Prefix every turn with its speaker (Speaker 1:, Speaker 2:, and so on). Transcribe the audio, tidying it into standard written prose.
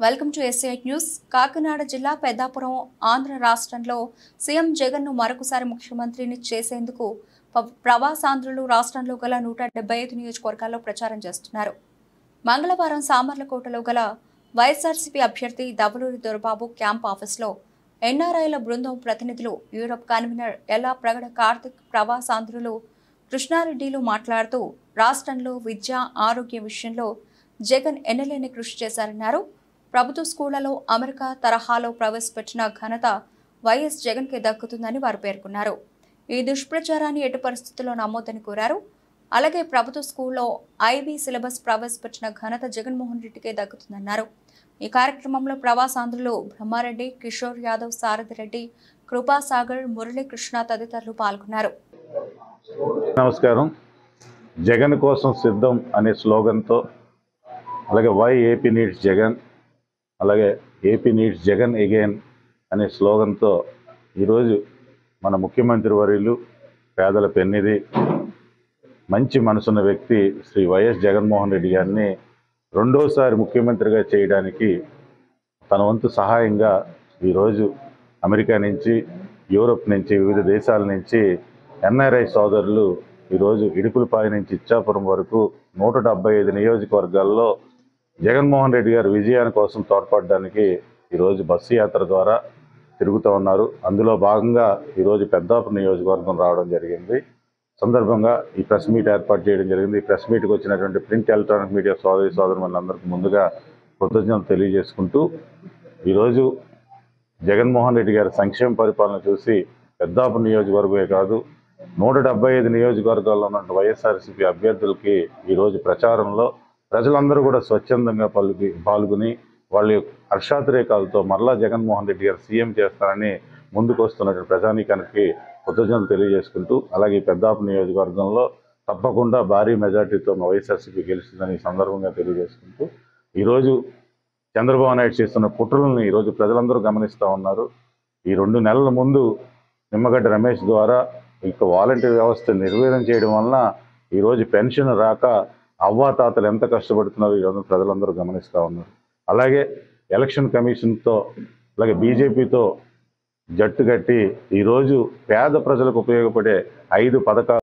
Speaker 1: Welcome to SI news. Kakinada జిల్లా పెద్దాపురం ఆంధ్ర రాష్ట్రంలో CM Jagan ను మరొకసారి ముఖ్యమంత్రిని చేసేందుకు ప్రవాసాంధ్రులు రాష్ట్రంలో గల 175 నియోజకవర్గాల్లో ప్రచారం చేస్తున్నారు. మంగళవారం సామర్లకోటలో గల వైఎస్ఆర్సీపీ అభ్యర్థి దవలూరి దొరబాబు క్యాంప్ ఆఫీసులో ఎన్ఆర్ఐల బృందం ప్రతినిధులు, యూరప్ కన్వీనర్ ఎల్లా ప్రగడ కార్తిక్, ప్రవాసాంధ్రులు కృష్ణారెడ్డిలు మాట్లాడుతూ రాష్ట్రంలో విద్య, ఆరోగ్య విషయంలో జగన్ ఎన్నలేని కృషి చేశారన్నారు. ప్రభుత్వ స్కూళ్లలో అమెరికా తరహాలో ప్రవేశపెట్టిన ఘనత వైఎస్ జగన్ కే దక్కుతుందని వారు పేర్కొన్నారు. ఈ దుష్ప్రచారాన్ని ఎట్టి పరిస్థితుల్లో నమ్మొద్దని కోరారు. అలాగే ప్రభుత్వ స్కూల్లో ఐబీ సిలబస్ ప్రవేశపెట్టిన ఘనత జగన్మోహన్ రెడ్డికే దక్కుతుందన్నారు. ఈ కార్యక్రమంలో ప్రవాసాంధ్రులు బ్రహ్మారెడ్డి, కిషోర్ యాదవ్, సారథిరెడ్డి, కృపాసాగర్, మురళీకృష్ణ తదితరులు పాల్గొన్నారు.
Speaker 2: నమస్కారం. జగన్ కోసం సిద్ధం అనే స్లోగన్తో, అలాగే వై ఏపీ నీడ్స్ జగన్, అలాగే ఏపీ నీడ్స్ జగన్ అగైన్ అనే స్లోగన్తో ఈరోజు మన ముఖ్యమంత్రి వర్యులు, పేదల పెన్నిధి, మంచి మనసున్న వ్యక్తి శ్రీ వైఎస్ జగన్మోహన్ రెడ్డి గారిని రెండోసారి ముఖ్యమంత్రిగా చేయడానికి తన వంతు సహాయంగా ఈరోజు అమెరికా నుంచి, యూరోప్ నుంచి, వివిధ దేశాల నుంచి ఎన్ఆర్ఐ సోదరులు ఈరోజు ఇడుపులపాయ నుంచి ఇచ్చాపురం వరకు 175 నియోజకవర్గాల్లో జగన్మోహన్ రెడ్డి గారి విజయాని కోసం తోడ్పడడానికి ఈరోజు బస్సు యాత్ర ద్వారా తిరుగుతూ ఉన్నారు. అందులో భాగంగా ఈరోజు పెద్దాపురం నియోజకవర్గం రావడం జరిగింది. సందర్భంగా ఈ ప్రెస్ మీట్ ఏర్పాటు చేయడం జరిగింది. ఈ ప్రెస్ మీట్కి వచ్చినటువంటి ప్రింట్, ఎలక్ట్రానిక్ మీడియా సోదరులందరికీ ముందుగా కృతజ్ఞతలు తెలియజేసుకుంటూ, ఈరోజు జగన్మోహన్ రెడ్డి గారి సంక్షేమ పరిపాలన చూసి పెద్దాపురం నియోజకవర్గమే కాదు 175 నియోజకవర్గాల్లో ఉన్న వైఎస్ఆర్సీపీ అభ్యర్థులకి ఈరోజు ప్రచారంలో ప్రజలందరూ కూడా స్వచ్ఛందంగా పాల్గొని వాళ్ళ హర్షాతిరేకాలతో మరలా జగన్మోహన్ రెడ్డి గారు సీఎం చేస్తారని ముందుకు వస్తున్నటువంటి ప్రజానీకానికి కృతజ్ఞతలు తెలియజేసుకుంటూ, అలాగే ఈ పెద్దాపురం నియోజకవర్గంలో తప్పకుండా భారీ మెజార్టీతో వైఎస్ఆర్సీపీ గెలుస్తుందని సందర్భంగా తెలియజేసుకుంటూ, ఈరోజు చంద్రబాబు నాయుడు చేస్తున్న కుట్రలను ఈరోజు ప్రజలందరూ గమనిస్తూ ఉన్నారు. ఈ 2 నెలల ముందు నిమ్మగడ్డ రమేష్ ద్వారా ఇక వాలంటీర్ వ్యవస్థ నిర్వీర్యం చేయడం వలన ఈరోజు పెన్షన్ రాక అవ్వాతాతలు ఎంత కష్టపడుతున్నారో ఈరోజు ప్రజలందరూ గమనిస్తూ ఉన్నారు. అలాగే ఎలక్షన్ కమిషన్తో, అలాగే బీజేపీతో జట్టు కట్టి ఈరోజు పేద ప్రజలకు ఉపయోగపడే 5 పథకాలు